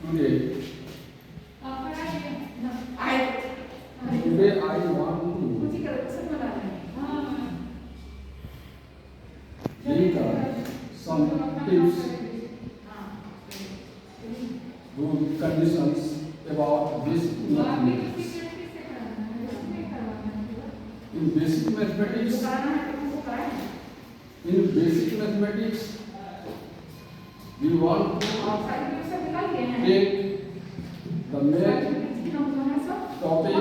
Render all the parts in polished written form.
Today, today I want to give some tips, good conditions about basic mathematics. In basic mathematics, we want to take the main topic,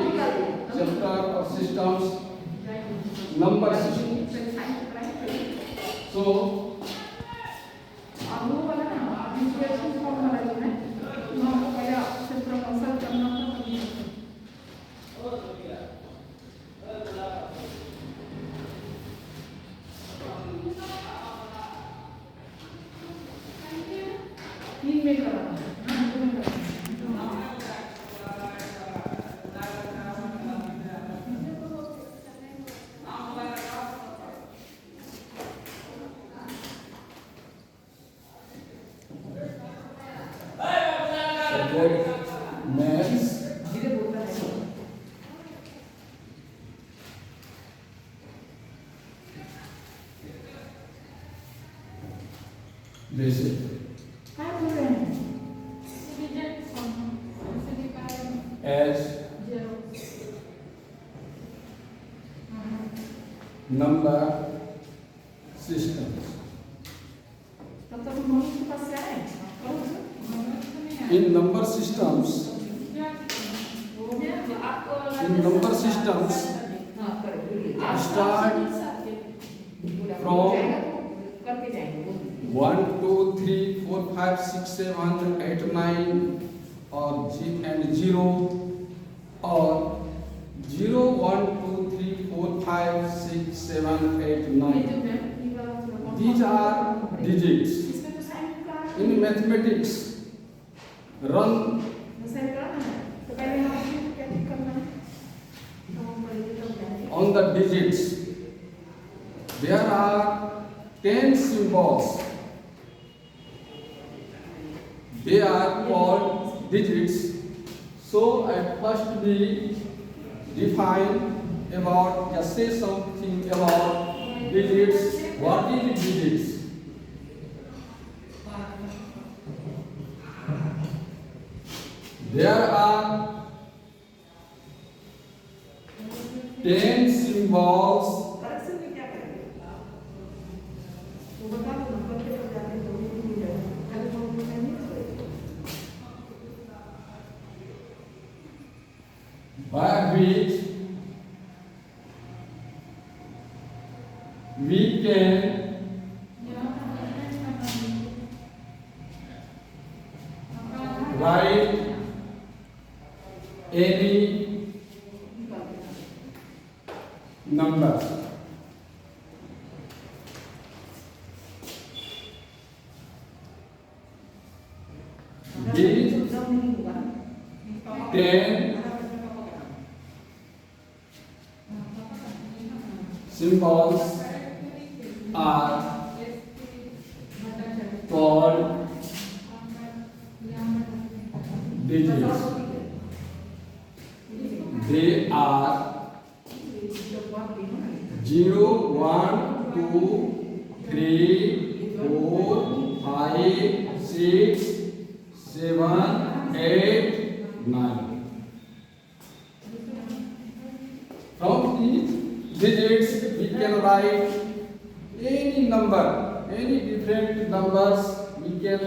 chapter of systems, number systems. So, subject maths, basic. As number systems. In number systems, start from 1, 2, 3, 4, 5, 6, 7, 8, 9 or and 0 or 0, 1, 2, 3, 4, 5, 6, 7, 8, 9. These are digits. In mathematics, run on the digits. There are 10 symbols. They are called digits. So at first we define about, just say something about digits. What is digits? There are 10 symbols by which we can write any number. These 10 symbols are called digits. They are 0, 1, 2, 3, 4, 5, 6, 7, 8, 9. From these digits we can write any number, any different numbers we can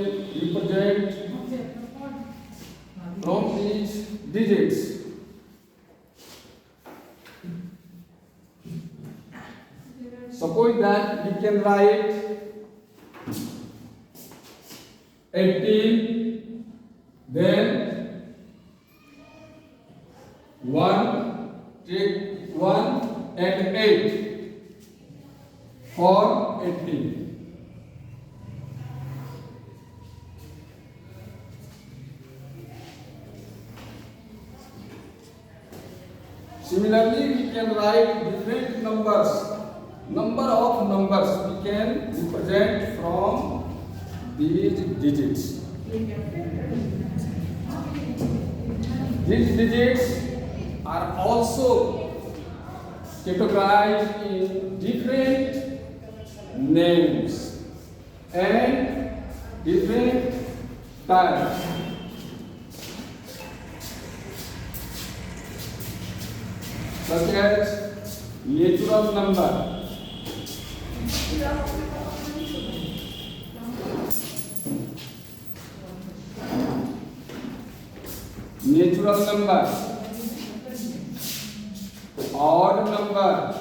represent from these digits. Suppose that we can write 18, then 1, take 1 and 8 for 18. Similarly, we can write different numbers. Number of numbers we can represent from these digits. These digits are also categorized in different names and different types. Such as natural number. Natural number, odd number,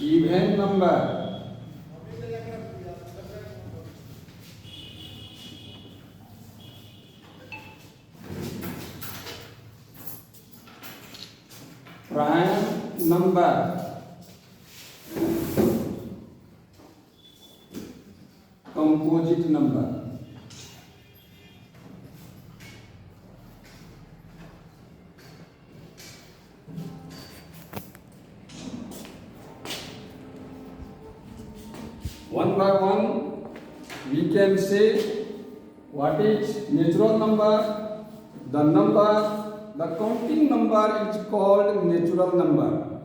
even number, prime number, composite number. One by one, we can say what is natural number. The counting number is called natural number.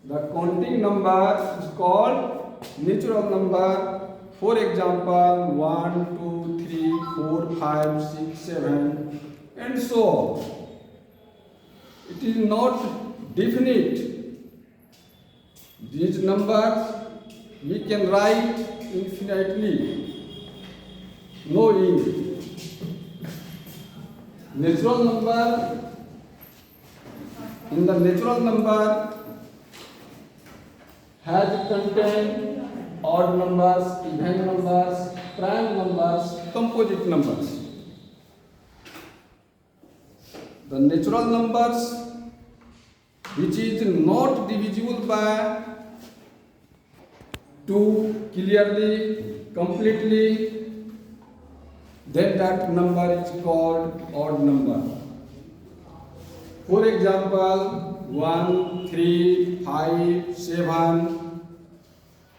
The counting number is called natural number. For example, 1, 2, 3, 4, 5, 6, 7, and so on. It is not definite. These numbers we can write infinitely. No end. Natural number. In the natural number has contained odd numbers, even numbers, prime numbers, composite numbers. The natural numbers which is not divisible by 2 clearly, completely, then that number is called odd number. For example, 1, 3, 5, 7,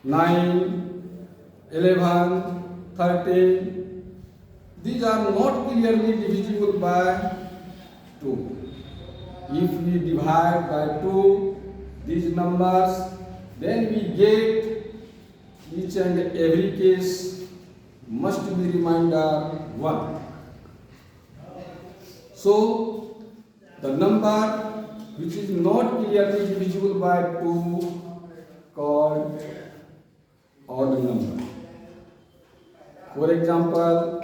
9, 11, 13. These are not clearly divisible by 2. If we divide by 2 these numbers, then we get each and every case must be remainder 1. So the number which is not clearly divisible by 2 called odd number. For example,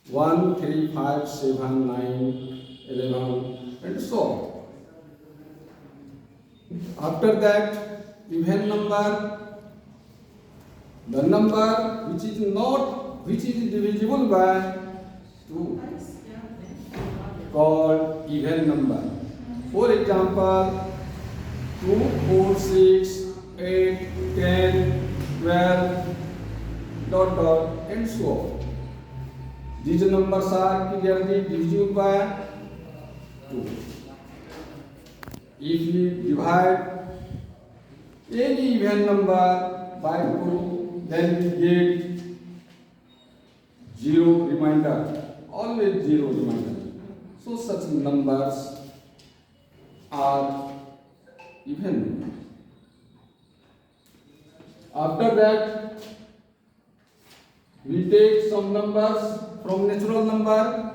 1, 3, 5, 7, 9, 11, and so on. After that, even number, the number which is divisible by 2 called even number. For example, 2, 4, 6, 8, 10, 12, and so on. These numbers are clearly divisible by 2. If we divide any even number by 2, then we get 0 remainder, always 0 remainder. So such numbers are even. After that, we take some numbers from natural number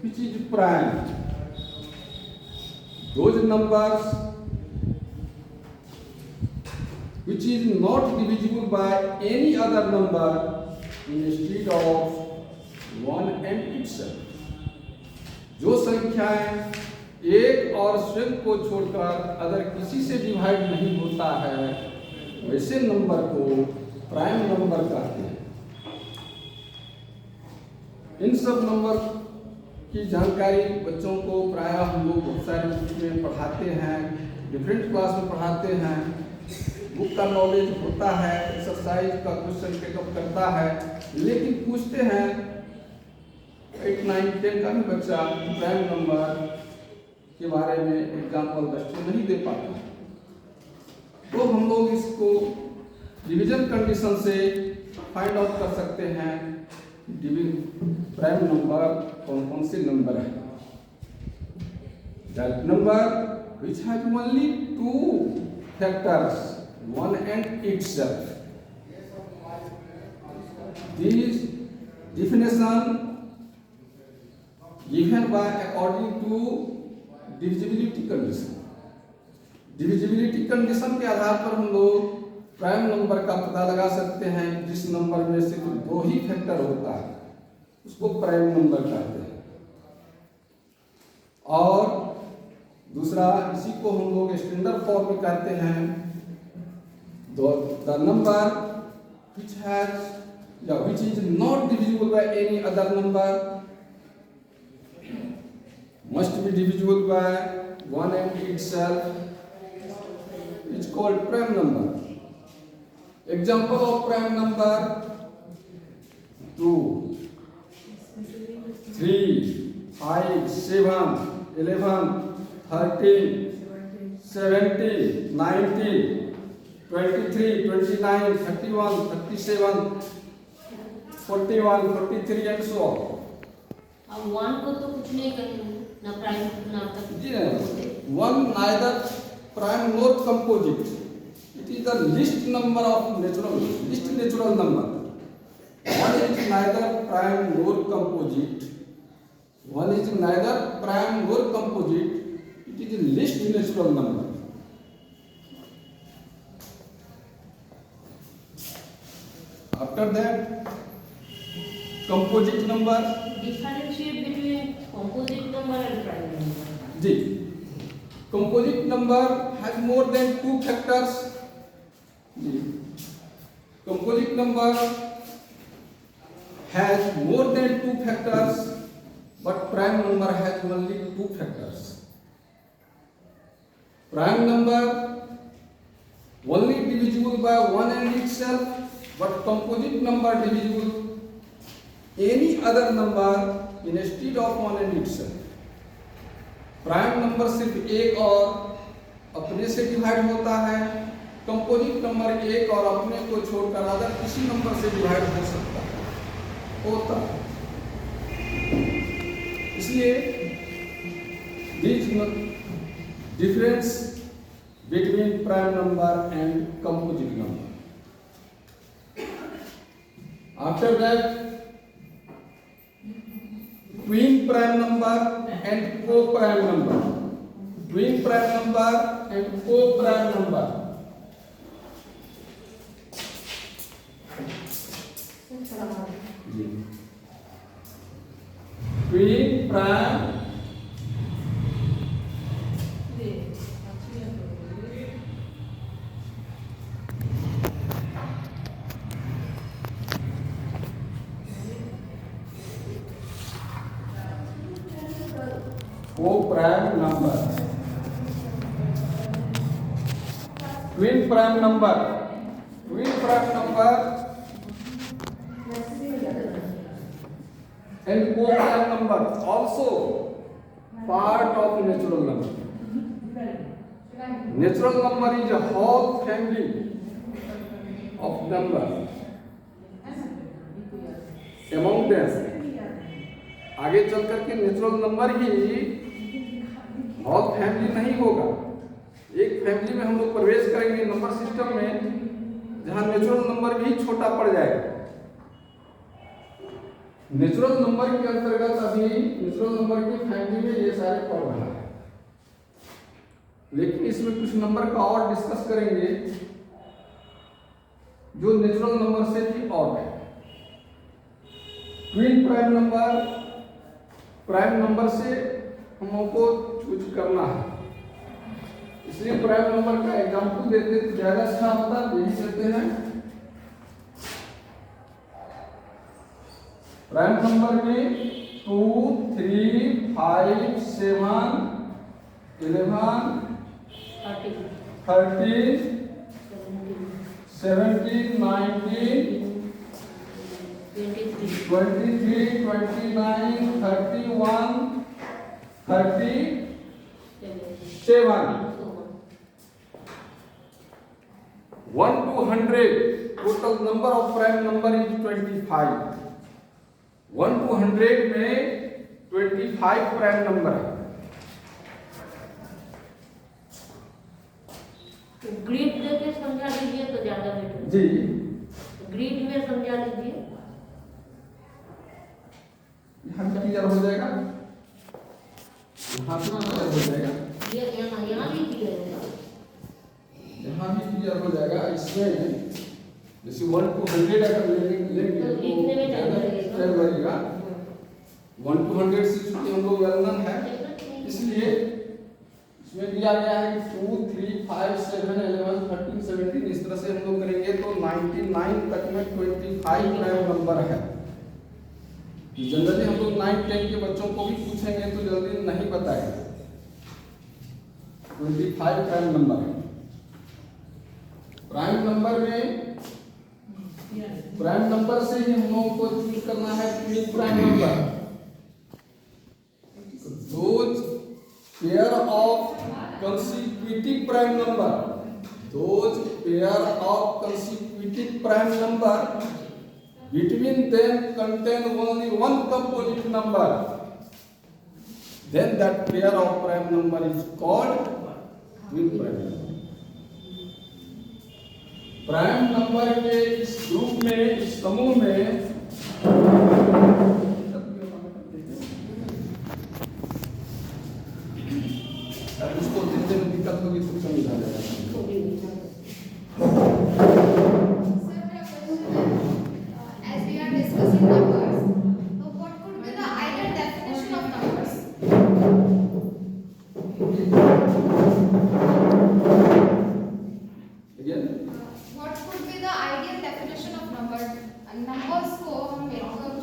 which is prime. Those numbers which is not divisible by any other number instead of 1 and itself. जो संख्याएं एक और स्वयं को छोड़कर अगर किसी से डिवाइड नहीं होता है, वैसे नंबर को प्राइम नंबर कहते हैं। इन सब नंबर की जानकारी बच्चों को प्रायः हम लोग बहुत सारे बुक में पढ़ाते हैं, डिफरेंट क्लास में पढ़ाते हैं। बुक का नॉलेज होता है, एक्सरसाइज का क्वेश्चन पिकअप करता है, लेकिन पूछते हैं 8, 9, 10 का भी बच्चा प्राइम नंबर के बारे में एग्जाम्पल 10 नहीं दे पाता। तो हम लोग इसको डिवीजन कंडीशन से फाइंड आउट कर सकते हैं प्राइम नंबर कौन कौन से नंबर है। That number which has only two factors, one and itself. This definition given by according to divisibility condition. Divisibility condition के आधार पर हम लोग प्राइम नंबर का पता लगा सकते हैं। जिस नंबर में सिर्फ दो ही फैक्टर होता है उसको प्राइम नंबर कहते हैं। और दूसरा इसी को हम लोग स्टैंडर्ड फॉर्म में कहते हैं the number which has which is not divisible by any other number must be divisible by one and itself is called prime number. Example of prime number 2, 3, 5, 7, 11, 13, 17, 19, 23, 29, 31, 37, 41, 43 and so on. अब one को तो कुछ नहीं करेंगे ना prime ना one neither prime nor composite. It is the least number of least natural number. One is neither prime nor composite. One is neither prime nor composite. It is the least natural number. After that, composite number. Differentiate between composite number and prime number. जी, composite number has more than two factors. जी, composite number has more than two factors, but prime number has only two factors. Prime number only divisible by one and itself, but composite number divisible any other number instead of one and itself. Prime number सिर्फ एक और अपने से divide होता है। Composite number एक और अपने को छोड़कर अदर किसी नंबर से डिवाइड हो सकता है होता है। इसलिए difference between prime number and composite number. After that twin prime number and co-prime number. Twin prime number and co-prime number. Twin prime co-prime number. Twin prime number. Twin prime number and co-prime number also part of natural number. Natural number is a whole family of number. Among them, आगे चल करके natural number ही और family नहीं होगा। एक family में हम लोग प्रवेश करेंगे नंबर सिस्टम में जहां नेचुरल नंबर भी छोटा पड़ जाएगा। नेचुरल नंबर के अंतर्गत अभी नेचुरल नंबर की फैमिली में ये सारे पड़ रहा है, लेकिन इसमें कुछ नंबर का और डिस्कस करेंगे जो नेचुरल नंबर से भी और है। Twin prime number, prime number से हम लोगों को चूज करना है, इसलिए प्राइम नंबर का एग्जांपल देते तो ज्यादा अच्छा होता। यही कहते हैं प्राइम नंबर में 2, 3, 5, 7, 11, 13, 17, 19, 23, 29, 31, 37 1 to 100 total number of prime number is 25. 1 to 100 में 25 प्राइम नंबर है। ग्रिड देके समझा दीजिए तो ज्यादा बेटर। जी ग्रिड में समझा दीजिए। यहाँ भी क्लियर हो जाएगा, यहाँ भी क्लियर हो जाएगा, ये यहाँ भी क्लियर होगा, यहाँ भी क्लियर हो जाएगा। इसमें जैसे 1 to 100 अगर लेंगे तो लिखने में टाइम लगेगा। 1 to 100 से चूंकि हम लोग वेल नोन है, इसलिए इसमें दिया गया है कि 2, 3, 5, 7, 11, 13, 17 इस तरह से हम लोग करेंगे तो 99 तक में 25 प्राइम नंबर है। जनरली हम लोग 9, 10 के बच्चों को भी पूछेंगे तो जल्दी नहीं बताएगा। 25 प्राइम नंबर है। प्राइम नंबर में प्राइम नंबर से ही हम लोगों को चूज करना है prim prime number. Those pair of consecutive prime number, those pair of consecutive prime number between them contain only one composite number, then that pair of prime number is called twin prime number. Prime number के इस group में, इस समूह में उसको देते में दिक्कत होगी तो समझा जाएगा। As we are discussing numbers, so what could be the ideal definition of numbers? Again? What could be the ideal definition of number? Numbers को हम एक बहुत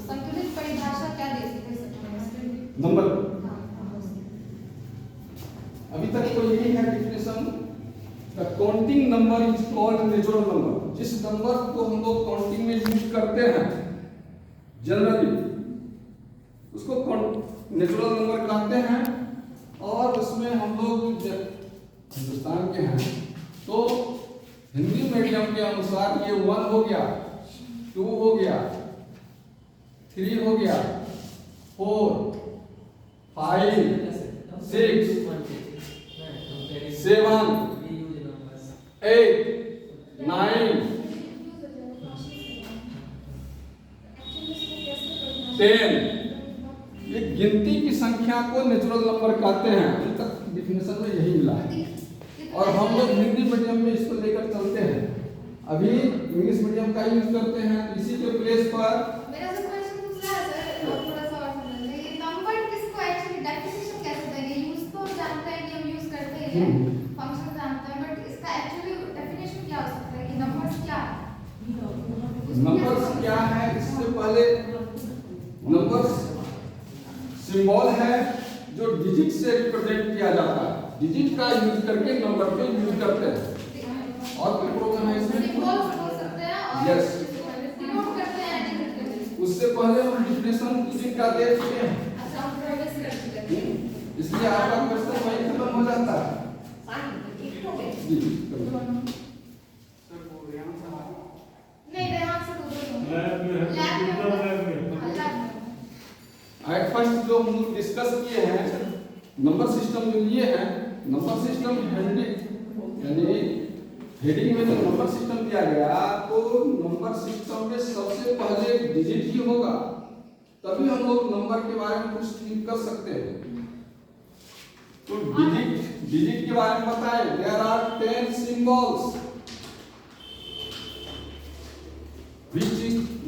संतुलित परिभाषा क्या दे सकते हैं? नंबर अभी तक तो यही है definition. The counting number is called natural number. जिस नंबर को हम लोग काउंटिंग में यूज करते हैं जनरली उसको नेचुरल नंबर कहते हैं। और उसमें हम लोग हिंदुस्तान के हैं तो हिंदी मीडियम के अनुसार ये 1 हो गया, 2 हो गया, 3 हो गया, 4, 5, 6, 7, 8, 9, 10 ये गिनती की संख्या को नेचुरल नंबर कहते हैं। अभी तक डिफिनेशन में यही मिला है और हम लोग हिंदी मीडियम में इसको लेकर चलते हैं। अभी इंग्लिश मीडियम का यूज करते हैं तो इसी के प्लेस पर मेरा जो क्वेश्चन दूसरा है सर, थोड़ा सा और समझने ये नंबर किसको एक्चुअली डेफिनेशन कैसे देंगे? यूज तो जानते हैं कि हम यूज करते हैं, फंक्शन जानते हैं, बट इसका एक्चुअली डेफिनेशन क्या हो सकता है कि नंबर्स क्या है? नंबर्स क्या है? इससे पहले नंबर्स सिंबल है जो डिजिट से रिप्रेजेंट किया जाता है। डिजिट का यूज करके नंबर को यूज करते हैं। और कोई प्रॉब्लम है इसमें? सिंबल्स हो सकते हैं और Yes. डिनोट करते हैं, इंडिकेट करते हैं। उससे पहले हम डिफिनेशन डिजिट का दे चुके हैं, अच्छा, हम प्रोग्रेस कर चुके हैं। इसलिए आपका क्वेश्चन वही खत्म हो जाता है। जी, करो। नहीं, रेहान से दूर लैब में है, लैब में लैब में। हाँ, लैब में। एट फर्स्ट जो हम लोग डिस्कस किए हैं नंबर सिस्टम जो लिए हैं, नंबर सिस्टम यानी हेडिंग में जो नंबर सिस्टम दिया गया तो नंबर सिस्टम में सबसे पहले डिजिट ही होगा, तभी हम लोग नंबर के बारे में कुछ थिंक कर सकते हैं। तो डिजिट के बारे में बताएं। There are 10 symbols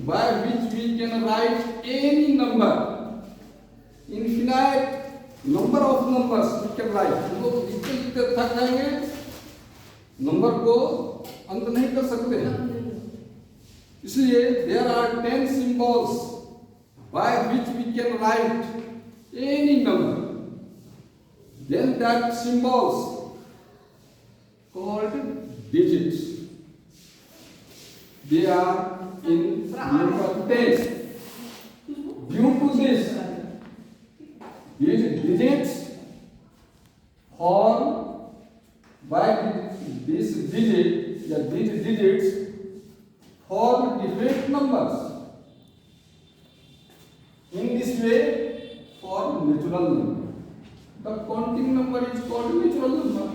by which we can write any number. Infinite number of numbers we can write. हम लोग लिखते लिखते थक जाएंगे, नंबर को अंत नहीं कर सकते। इसलिए there are 10 symbols by which we can write any number. Then that symbols called digits. They are in number 10. Due to this, these digits form by this digit या these digits form different numbers. In this way, form natural number. The counting number is called natural number.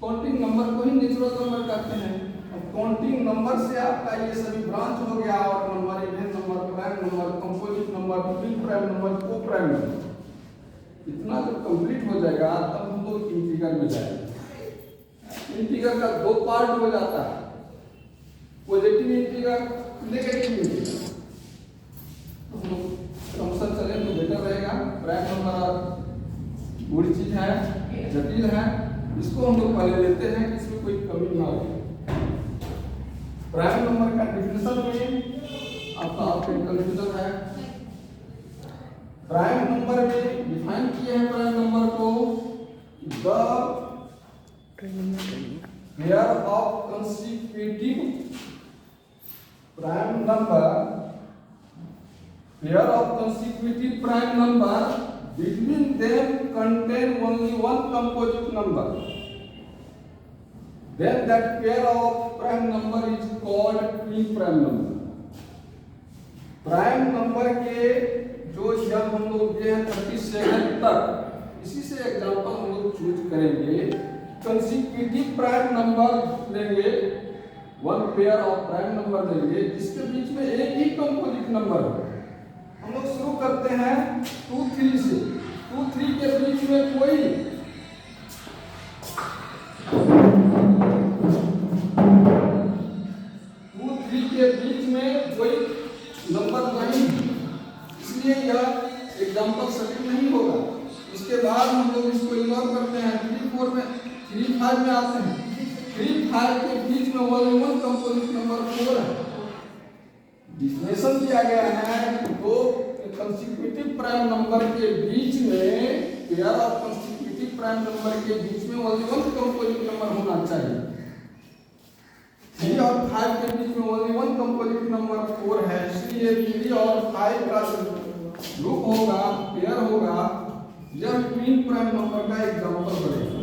Counting number को ही natural number कहते हैं। अब counting number से आपका ये सभी branch हो गया, और number, even number, prime number, composite number, triple prime number, को प्राइम नंबर, इतना जब कंप्लीट हो जाएगा तब हम लोग इंटीगर में जाएंगे। इंटीगर का दो पार्ट हो जाता है, पॉजिटिव इंटीगर, नेगेटिव इंटीगर। समझ चले तो बेटर रहेगा। प्राइम नंबर बुरी चीज है, जटिल है, इसको हम लोग पहले लेते हैं कि इसमें कोई कमी ना हो। प्राइम नंबर का डिफिनेशन में आपका कंफ्यूजन है। प्राइम नंबर में डिफाइन किया है प्राइम नंबर को, the pair of consecutive prime number, pair of consecutive prime number between them contain only one composite number, then that pair of prime number is called twin prime number. Prime number के जो जब हम लोग दिए हैं 37 तक, इसी से एग्जांपल हम लोग चूज करेंगे। कंसेक्यूटिव प्राइम नंबर लेंगे, one pair of prime number लेंगे जिसके बीच में एक ही कंपोजिट नंबर हो। हम लोग शुरू करते हैं 2 3 से। 2 3 के बीच में कोई 2 3 के बीच में कोई नंबर नहीं, इसलिए यह एग्जांपल सटीक नहीं होगा। इसके बाद हम लोग इसको इग्नोर करते हैं। 3 4 में 3 5 में आते हैं। 3 5 के बीच में ओनली वन कंपोजिट नंबर 4 है। डिफिनेशन दिया गया है कि दो कंसेक्यूटिव प्राइम नंबर के बीच में, pair of consecutive prime number के बीच में ओनली वन कंपोजिट नंबर होना चाहिए। 3 और 5 के बीच में ओनली वन कंपोजिट नंबर 4 है, इसलिए 3 और 5 का ग्रुप होगा, पेयर होगा, यह ट्विन प्राइम नंबर का एग्जांपल बनेगा।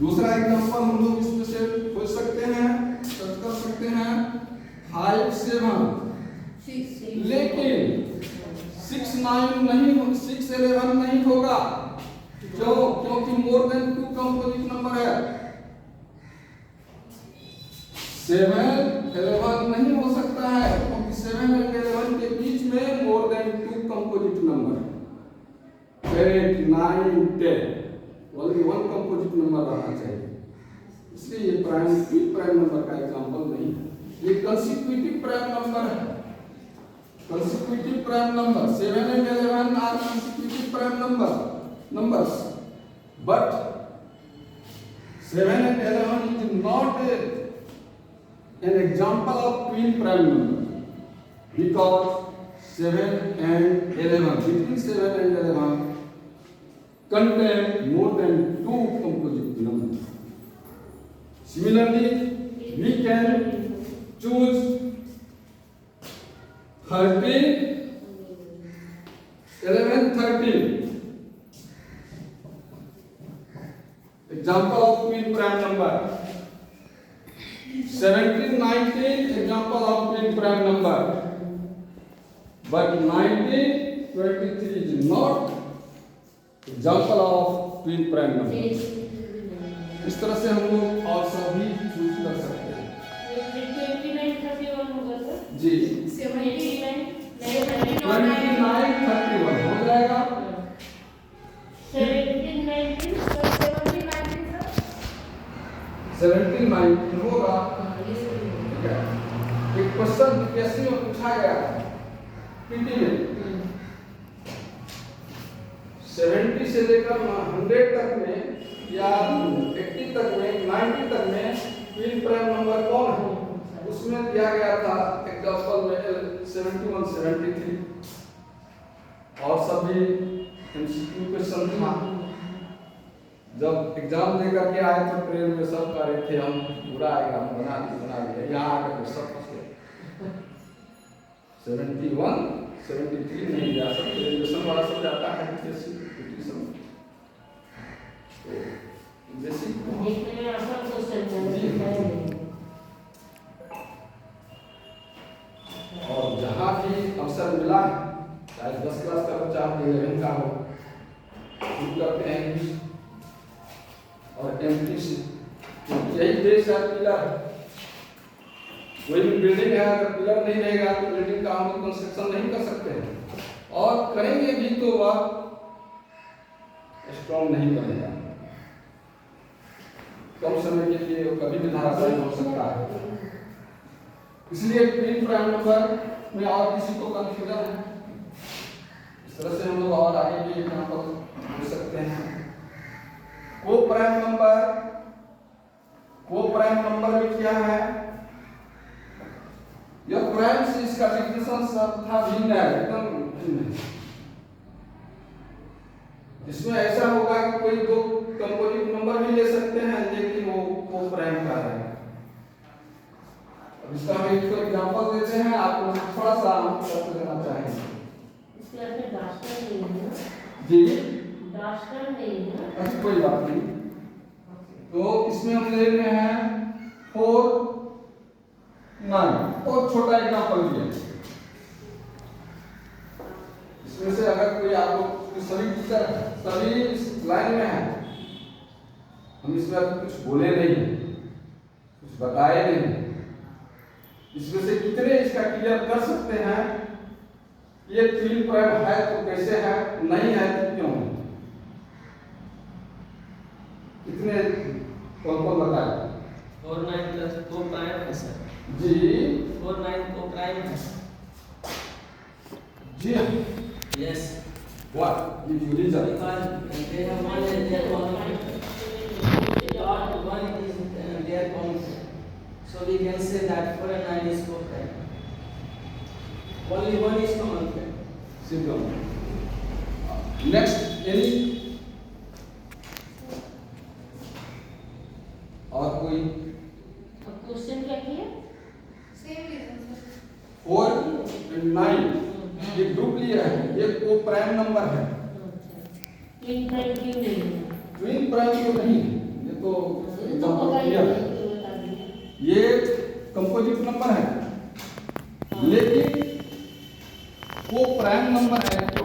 दूसरा एग्जांपल हम लोग इसमें से खोज सकते हैं, सर्च कर सकते हैं 5 7, लेकिन 6 9 नहीं, 6 11 नहीं होगा। क्योंकि मोर देन 2 कंपोजिट नंबर है। 7 11 नहीं हो सकता है, क्योंकि 7 और 11 के बीच में more than 2 composite number. 8 9 10 only one composite number रहना चाहिए, इसलिए ये प्राइम नंबर का एग्जांपल नहीं है। ये कंसेक्यूटिव प्राइम नंबर है। Consecutive prime number 7 and 11 are consecutive prime numbers, but 7 and 11 is not an example of twin prime number, because 7 and 11, between 7 and 11 contain more than 2 composite numbers. Similarly, we can choose 13 11 13 example of twin prime number. 17 19 example of twin prime number, but 19 23 is not example of twin prime number. इस तरह से हम लोग और सभी choose कर सकते हैं। 29 31 होगा सर जी, 29 29 31 हो जाएगा। 17 19 17 19 होगा। एक क्वेश्चन कैसे में पूछा गया पीटी में, 70 से लेकर 100 तक में या 80 तक में, 90 तक में ट्विन प्राइम नंबर कौन है, उसमें दिया गया था एग्जांपल में 71 73 और सभी एमसीक्यू क्वेश्चन था। जब एग्जाम देकर के आए तो ट्रेन में सब कह रहे थे हम पूरा आएगा, हम बना दिया, यहाँ आकर के सब फंस गए। 71 73 नहीं जा सकते, ग्रेजुएशन वाला सब जाता है बेसिक बेसिक देखने में शुरू करते हैं यूज और एम्प्टी से, तो यही बेस है पिलर। कोई भी बिल्डिंग है, अगर पिलर नहीं रहेगा तो बिल्डिंग का हम लोग कंस्ट्रक्शन नहीं कर सकते हैं, और करेंगे भी तो वह स्ट्रॉन्ग नहीं बनेगा, कम समय के लिए कभी भी धराशायी हो सकता है। इसलिए ट्विन प्राइम नंबर में और किसी को कंफ्यूजन है, इस तरह से हम लोग और आगे भी एग्जांपल दे सकते हैं। को प्राइम नंबर में क्या है, यह प्राइम से इसका डिफिनेशन सब था भिन्न है, एकदम भिन्न है। इसमें ऐसा होगा कि कोई दो कंपोजिट नंबर भी ले सकते हैं, लेकिन वो को प्राइम का है। अब इसका हम एक एग्जांपल देते हैं, आपको थोड़ा सा समझ लेना चाहेंगे। इसके अंदर डास्टर नहीं है ना? जी डास्टर नहीं है। अच्छा कोई बात नहीं। तो इसमें हम ले रहे हैं 4 9, और छोटा एग्जांपल दिया। इसमें से अगर कोई आप लोग सभी टीचर सभी इस लाइन में है, हम इसमें कुछ बोले नहीं, कुछ बताए नहीं, इसमें से कितने इसका क्लियर कर सकते हैं ये ट्विन प्राइम है तो कैसे है, नहीं है तो क्यों है, कितने कौन बताए? 4 9 प्लस को प्राइम है सर जी 4 9 को प्राइम है जी yes what if you reason because they have one and they have one dot one is their common, so we can say that 4 and 9 is co-prime, only one is common prime. simple. Next any और कोई? अब question क्या किया? Same reason sir. 4 और 9 ये group लिया है, ये को प्राइम नंबर है। ट्विन प्राइम क्यों नहीं है? ट्विन प्राइम तो नहीं, ये तो एग्जांपल क्लियर है, ये कंपोजिट नंबर है, लेकिन को प्राइम नंबर है।